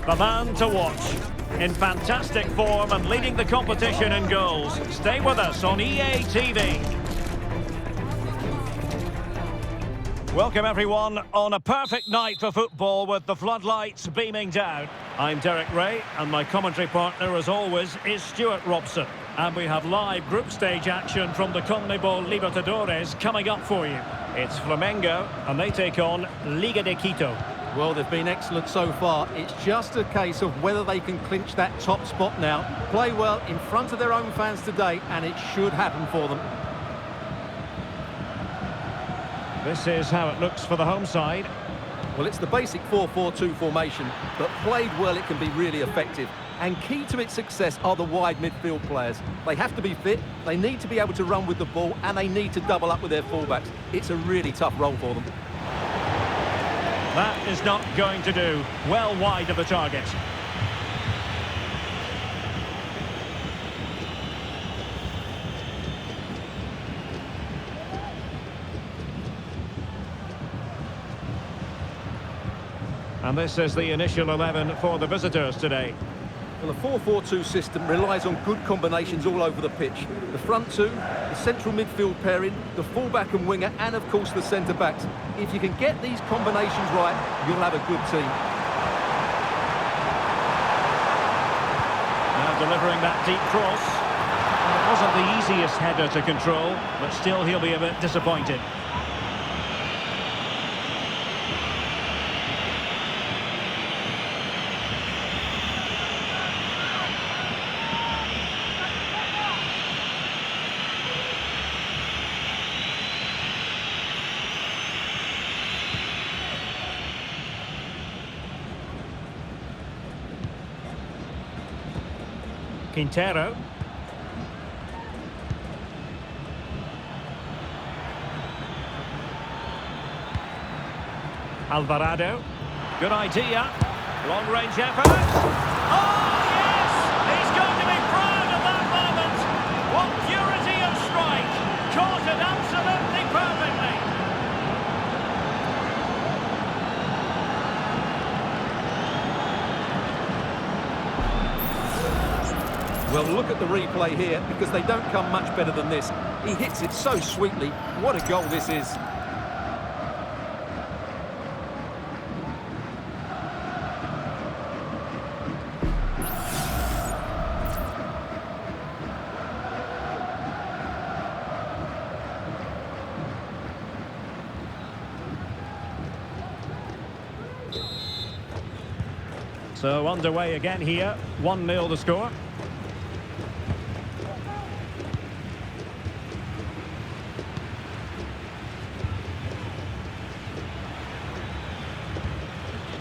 The man to watch. In fantastic form and leading the competition in goals. Stay with us on EA TV. Welcome everyone on a perfect night for football with the floodlights beaming down. I'm Derek Ray and my commentary partner as always is Stuart Robson. And we have live group stage action from the COPA Libertadores coming up for you. It's Flamengo and they take on LDU Quito. Well, they've been excellent so far. It's just a case of whether they can clinch that top spot now. Play well in front of their own fans today and it should happen for them. This is how it looks for the home side. Well, it's the basic 4-4-2 formation, but played well it can be really effective. And key to its success are the wide midfield players. They have to be fit, they need to be able to run with the ball, and they need to double up with their fullbacks. It's a really tough role for them. That is not going to do. Well wide of the target. And this is the initial 11 for the visitors today. Well, the 4-4-2 system relies on good combinations all over the pitch. The front two, the central midfield pairing, the fullback and winger, and of course the centre-backs. If you can get these combinations right, you'll have a good team. Now delivering that deep cross. It wasn't the easiest header to control, but still he'll be a bit disappointed. Quintero. Alvarado. Good idea. Long-range effort. Oh, yes! He's going to be proud of that moment. What purity of strike. Caught it absolutely perfectly. Well, look at the replay here, because they don't come much better than this. He hits it so sweetly. What a goal this is. So underway again here. 1-0 the score.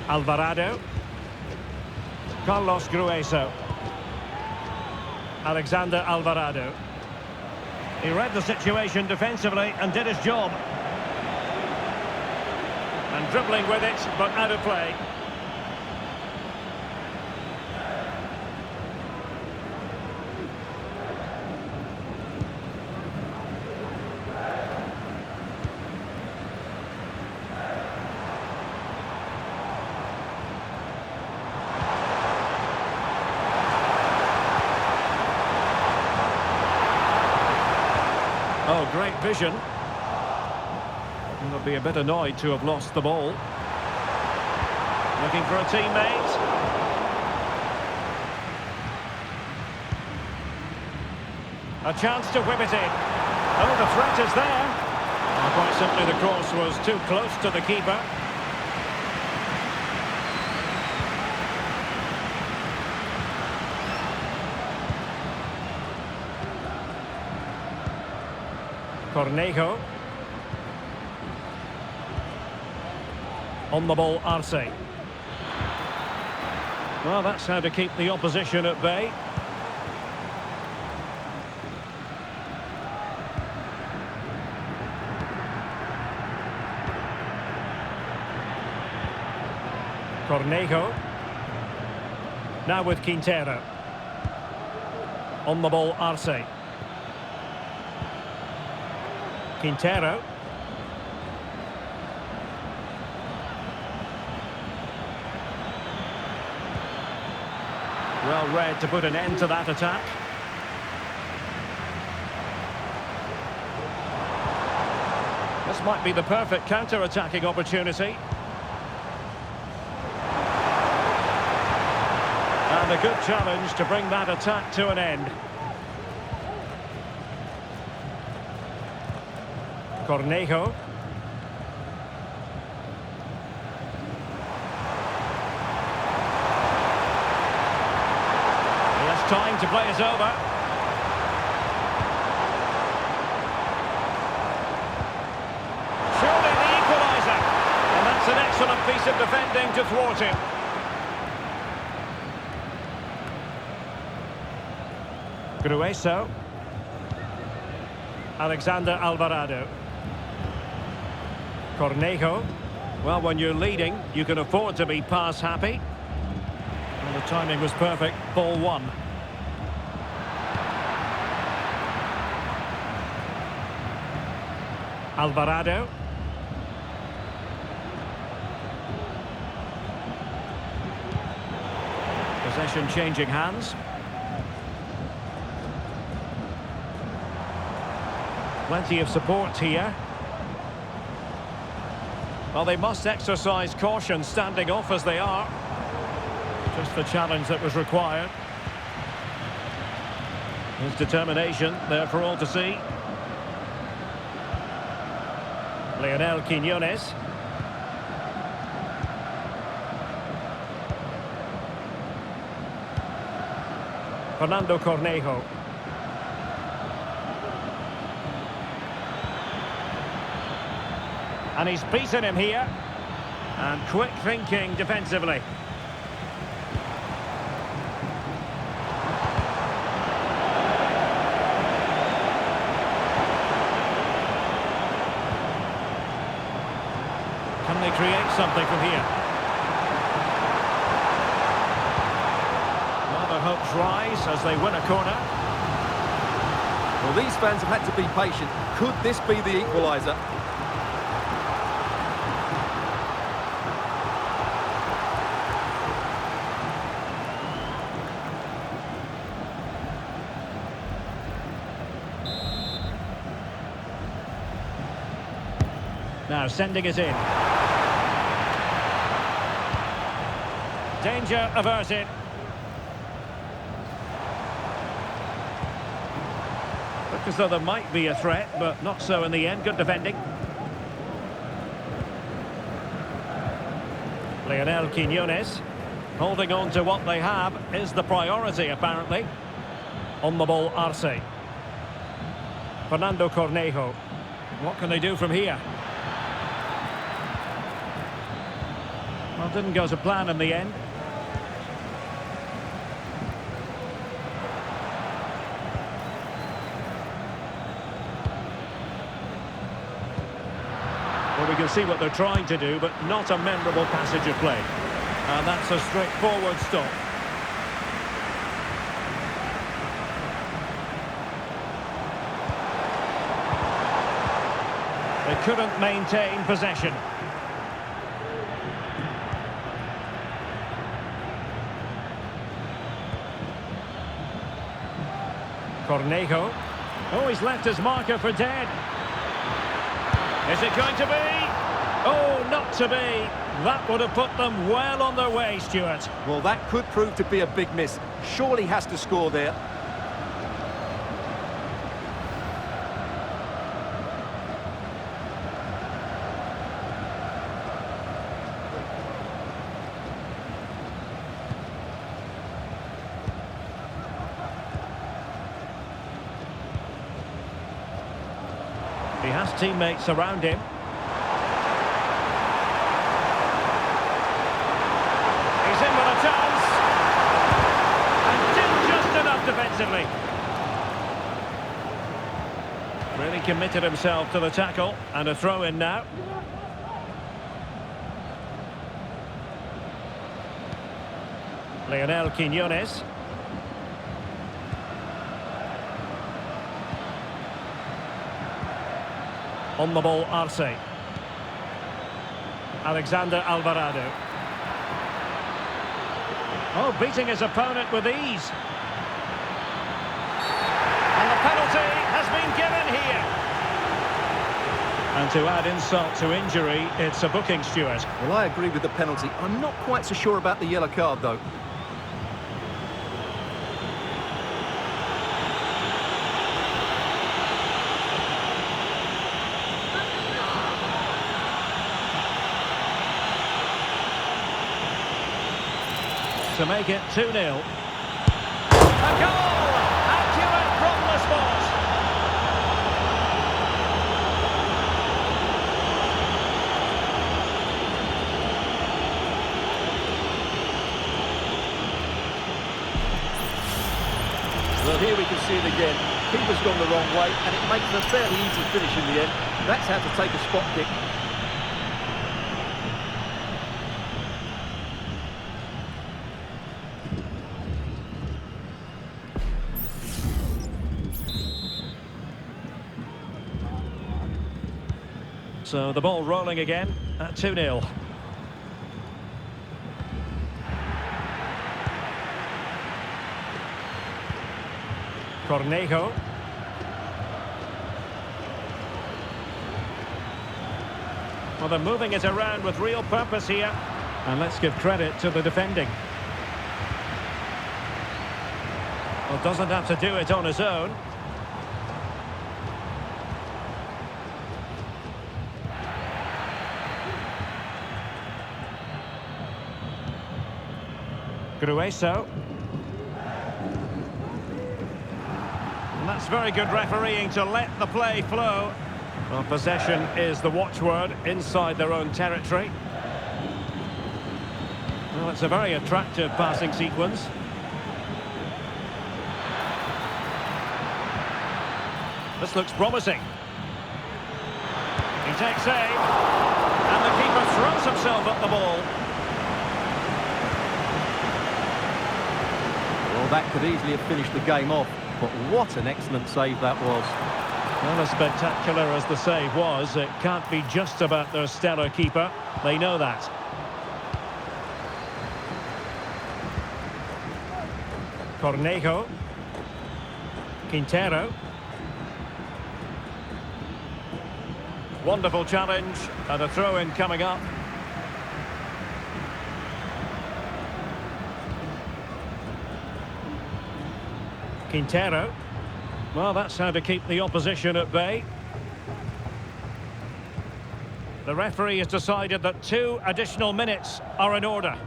Alvarado. Carlos Grueso. Alexander Alvarado. He read the situation defensively and did his job. And dribbling with it, but out of play. Oh, great vision. He'll be a bit annoyed to have lost the ball. Looking for a teammate. A chance to whip it in. Oh, the threat is there. And quite simply, the cross was too close to the keeper. Cornejo. On the ball, Arce. Well, that's how to keep the opposition at bay. Cornejo. Now with Quintero. On the ball, Arce. Quintero. Well read to put an end to that attack. This might be the perfect counter-attacking opportunity. And a good challenge to bring that attack to an end. Cornejo. He has time to play it over. Surely the equaliser. And that's an excellent piece of defending to thwart him. Grueso. Alexander Alvarado. Cornejo. Well, when you're leading, you can afford to be pass happy. And the timing was perfect. Ball one. Alvarado. Possession changing hands. Plenty of support here. Well, they must exercise caution standing off as they are. Just the challenge that was required. His determination there for all to see. Lionel Quiñones. Fernando Cornejo. And he's beaten him here. And quick thinking defensively. Can they create something from here? Well, their hopes rise as they win a corner. Well, these fans have had to be patient. Could this be the equaliser? Now sending it in. Danger averted. Look as though there might be a threat, but not so in the end. Good defending. Lionel Quiñones. Holding on to what they have is the priority, apparently. On the ball, Arce. Fernando Cornejo. What can they do from here? Well, didn't go to plan in the end. Well, we can see what they're trying to do, but not a memorable passage of play. And that's a straightforward stop. They couldn't maintain possession. Cornejo. Oh, he's left his marker for dead. Is it going to be? Oh, not to be. That would have put them well on their way, Stuart. Well, that could prove to be a big miss. Surely has to score there. He has teammates around him. He's in with a chance. And did just enough defensively. Really committed himself to the tackle. And a throw in now. Lionel Quiñones. On the ball, Arce. Alexander Alvarado. Oh, beating his opponent with ease. And the penalty has been given here. And to add insult to injury, it's a booking, Stuart. Well, I agree with the penalty. I'm not quite so sure about the yellow card, though. To make it 2-0. A goal! Accurate from the spot. Well, here we can see it again. Keeper's gone the wrong way, and it makes a fairly easy finish in the end. That's how to take a spot kick. So the ball rolling again at 2-0. Cornejo. Well, they're moving it around with real purpose here. And let's give credit to the defending. Well, doesn't have to do it on his own. Grueso. And that's very good refereeing to let the play flow. Well, possession is the watchword inside their own territory. Well, it's a very attractive passing sequence. This looks promising. He takes aim. And the keeper throws himself at the ball. Well, that could easily have finished the game off, but what an excellent save that was. Well, as spectacular as the save was, it can't be just about their stellar keeper. They know that. Cornejo. Quintero. Wonderful challenge, and a throw-in coming up. Quintero. Well, that's how to keep the opposition at bay. The referee has decided that 2 additional minutes are in order.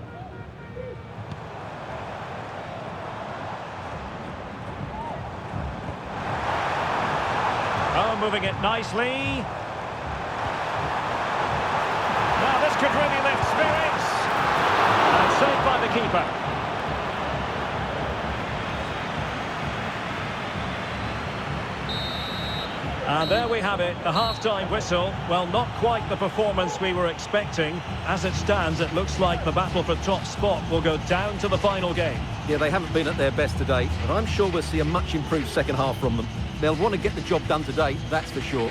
Oh, moving it nicely. Now, this could really lift spirits. And saved by the keeper. And there we have it, the half-time whistle. Well, not quite the performance we were expecting. As it stands, it looks like the battle for top spot will go down to the final game. Yeah, they haven't been at their best today, but I'm sure we'll see a much improved second half from them. They'll want to get the job done today, that's for sure.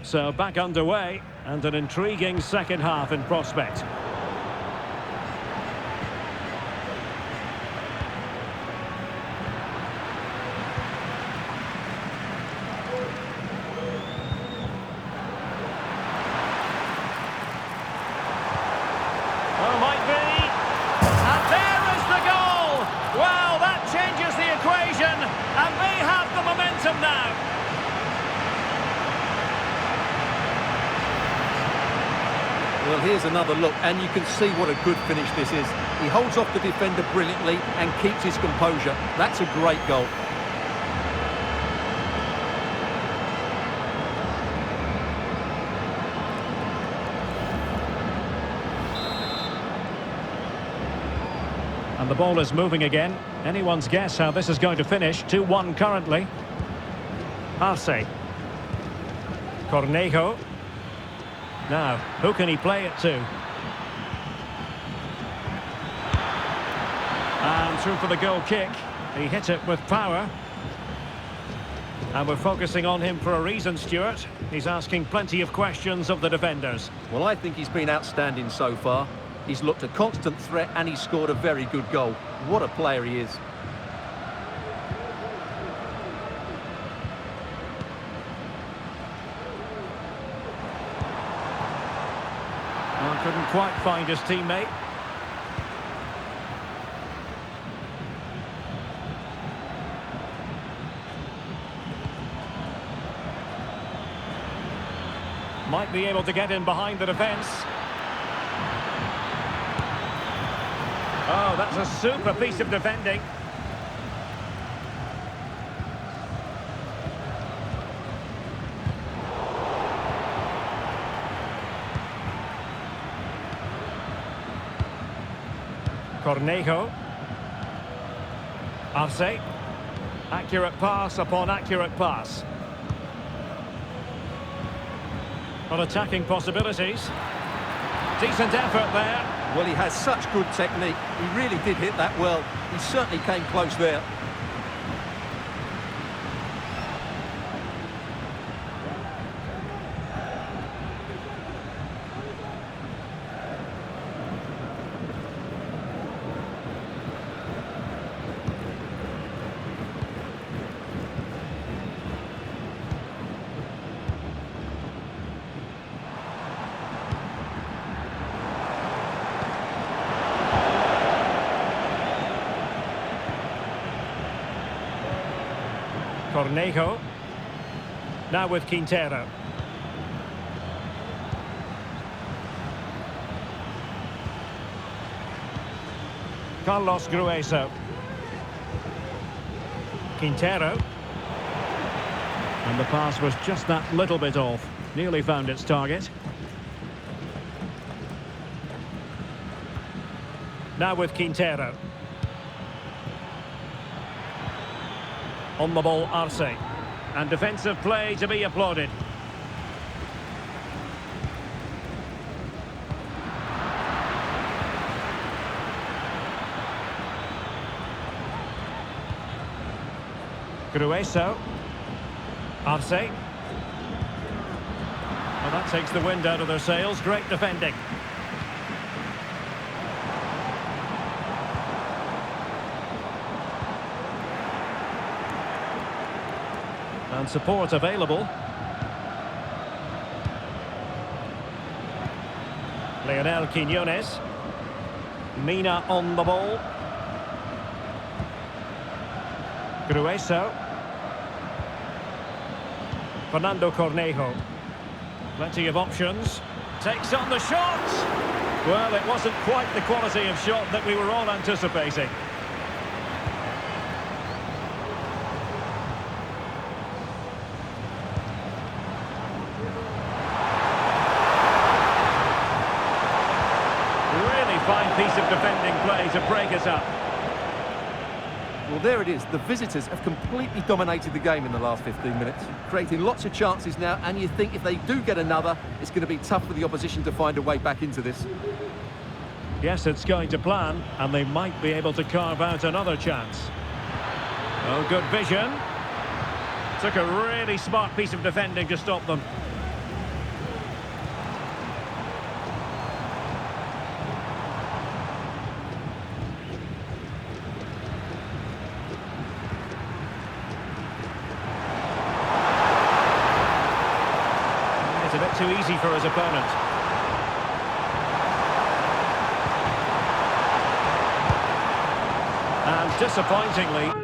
So back underway, and an intriguing second half in prospect. Oh, might be. And there is the goal! Wow, that changes the equation, and they have the momentum now. Well, here's another look, and you can see what a good finish this is. He holds off the defender brilliantly and keeps his composure. That's a great goal. And the ball is moving again. Anyone's guess how this is going to finish. 2-1 currently. Arce. Cornejo. Now, who can he play it to? And through for the goal kick. He hit it with power. And we're focusing on him for a reason, Stuart. He's asking plenty of questions of the defenders. Well, I think he's been outstanding so far. He's looked a constant threat and he's scored a very good goal. What a player he is. Well, couldn't quite find his teammate. Might be able to get in behind the defence. Oh, that's a super piece of defending. Cornejo. Arce. Accurate pass upon accurate pass. On attacking possibilities. Decent effort there. Well, he has such good technique. He really did hit that well. He certainly came close there. Cornejo. Now with Quintero. Carlos Grueso. Quintero. And the pass was just that little bit off. Nearly found its target. Now with Quintero. On the ball, Arce. And defensive play to be applauded. Grueso. Arce. Well, that takes the wind out of their sails. Great defending. And support available. Lionel Quiñones. Mina on the ball. Grueso. Fernando Cornejo. Plenty of options. Takes on the shot. Well, it wasn't quite the quality of shot that we were all anticipating. Fine piece of defending play to break us up. Well, there it is. The visitors have completely dominated the game in the last 15 minutes, creating lots of chances now, and you think if they do get another, it's going to be tough for the opposition to find a way back into this. Yes, it's going to plan, and they might be able to carve out another chance. Oh, good vision. Took a really smart piece of defending to stop them. A bit too easy for his opponent. And disappointingly...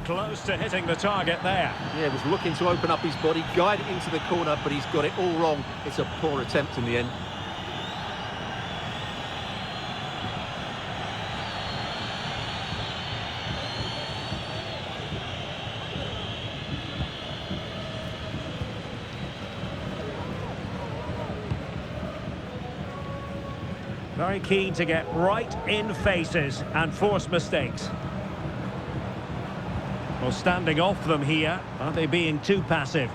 Close to hitting the target there. Yeah, was looking to open up his body, guide it into the corner, but he's got it all wrong. It's a poor attempt in the end. Very keen to get right in faces and force mistakes. Well, standing off them here, are they being too passive?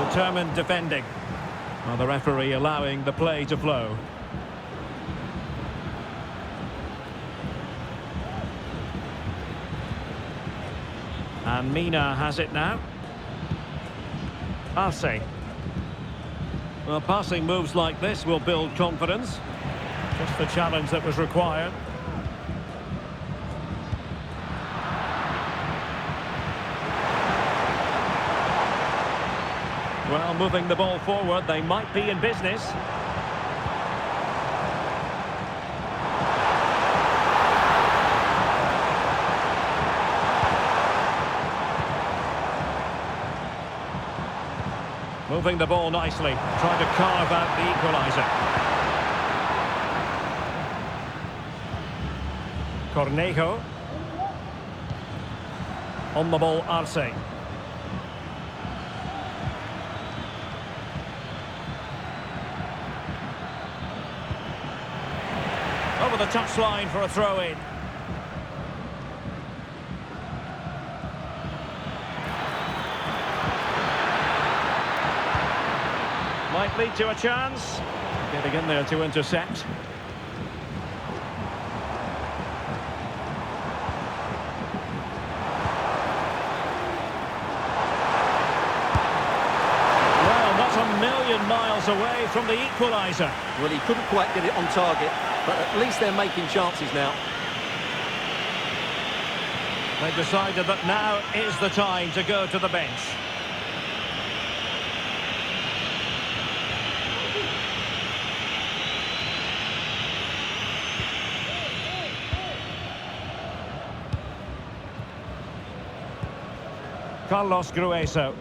Determined defending. Well, the referee allowing the play to flow. And Mina has it now. Arce. Well, passing moves like this will build confidence. Just the challenge that was required. Well, moving the ball forward, they might be in business. Moving the ball nicely, trying to carve out the equaliser. Cornejo. On the ball, Arce. Over the touchline for a throw-in. Might lead to a chance. Getting in there to intercept. Well, not a million miles away from the equaliser. Well, he couldn't quite get it on target, but at least they're making chances now. They've decided that now is the time to go to the bench. Carlos Grueso.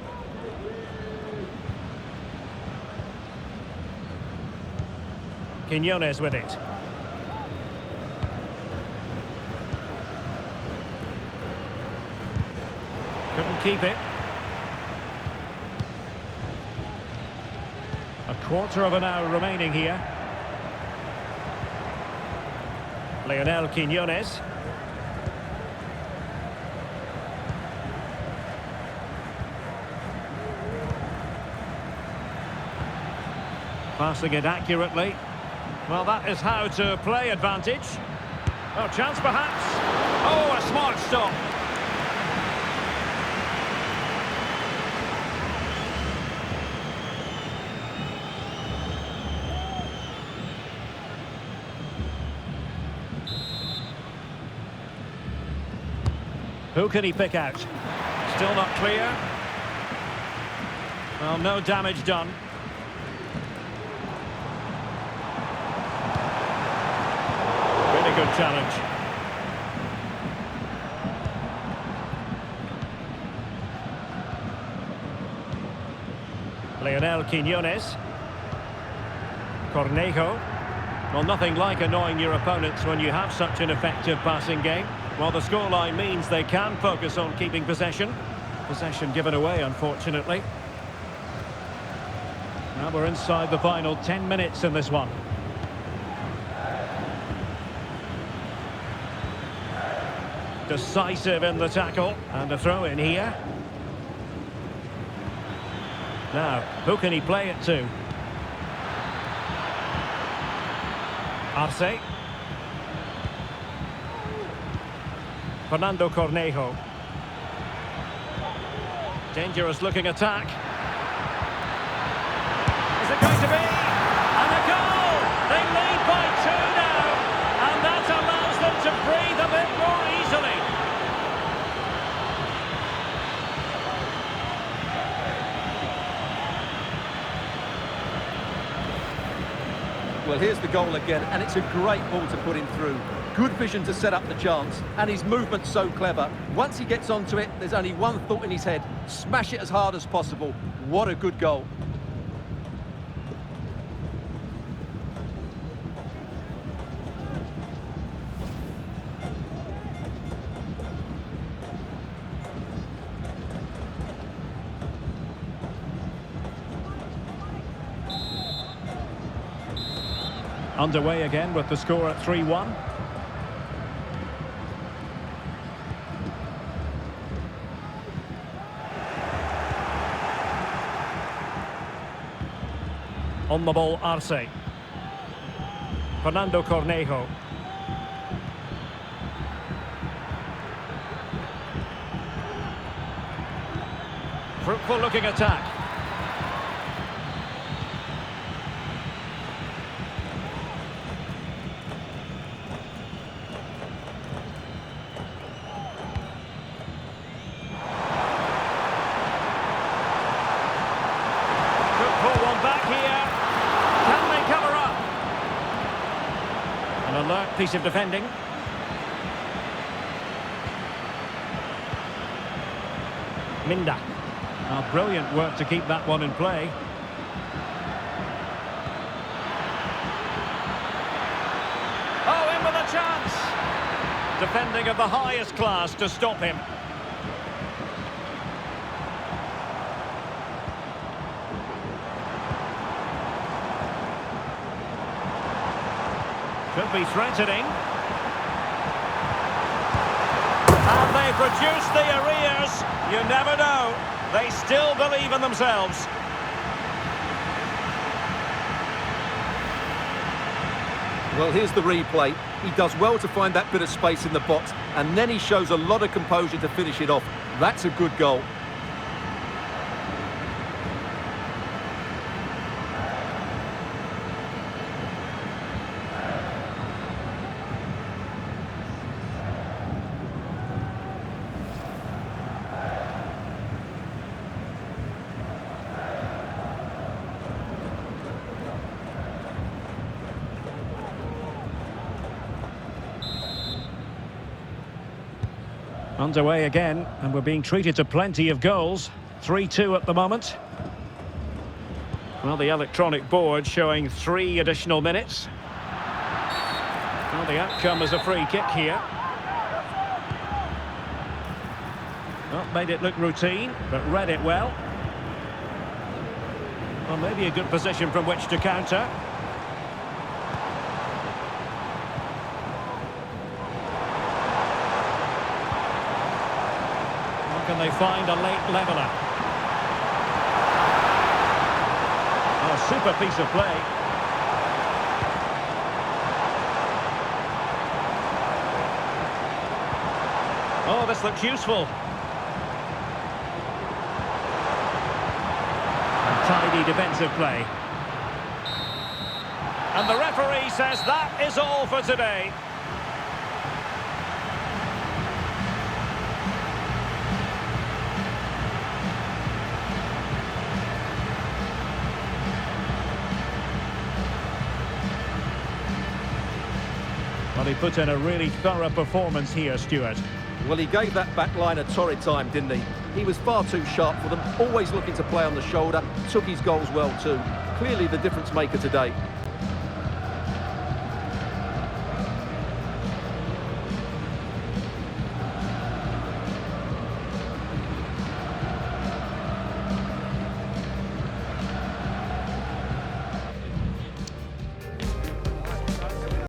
Quiñones with it. Couldn't keep it. A quarter of an hour remaining here. Lionel Quiñones. Passing it accurately. Well, that is how to play advantage. Oh, chance perhaps. Oh, a smart stop. Who can he pick out? Still not clear. Well, no damage done. Really good challenge. Lionel Quiñones. Cornejo. Well, nothing like annoying your opponents when you have such an effective passing game. Well, the scoreline means they can focus on keeping possession. Possession given away, unfortunately. Now we're inside the final 10 minutes in this one. Decisive in the tackle. And a throw in here. Now, who can he play it to? Arce. Fernando Cornejo. Dangerous looking attack. Is it going to be? And a goal! They lead by 2 now. And that allows them to breathe a bit more easily. Well, here's the goal again, and it's a great ball to put him through. Good vision to set up the chance, and his movement's so clever. Once he gets onto it, there's only one thought in his head: smash it as hard as possible. What a good goal. Underway again with the score at 3-1. On the ball, Arce. Fernando Cornejo. Fruitful looking attack. Pull one back here. Can they cover up? An alert piece of defending. Minda. Oh, brilliant work to keep that one in play. Oh, in with a chance. Defending of the highest class to stop him. Could be threatening. And they've reduced the arrears. You never know. They still believe in themselves. Well, here's the replay. He does well to find that bit of space in the box, and then he shows a lot of composure to finish it off. That's a good goal. Underway again, and we're being treated to plenty of goals. 3-2 at the moment. Well, the electronic board showing 3 additional minutes. Well, the outcome is a free kick here. Well, made it look routine, but read it well. Well, maybe a good position from which to counter. Can they find a late leveller? Oh, super piece of play. Oh, this looks useful. And tidy defensive play. And the referee says that is all for today. Well, he put in a really thorough performance here, Stuart. Well, he gave that back line a torrid time, didn't he? He was far too sharp for them, always looking to play on the shoulder, took his goals well too. Clearly the difference maker today.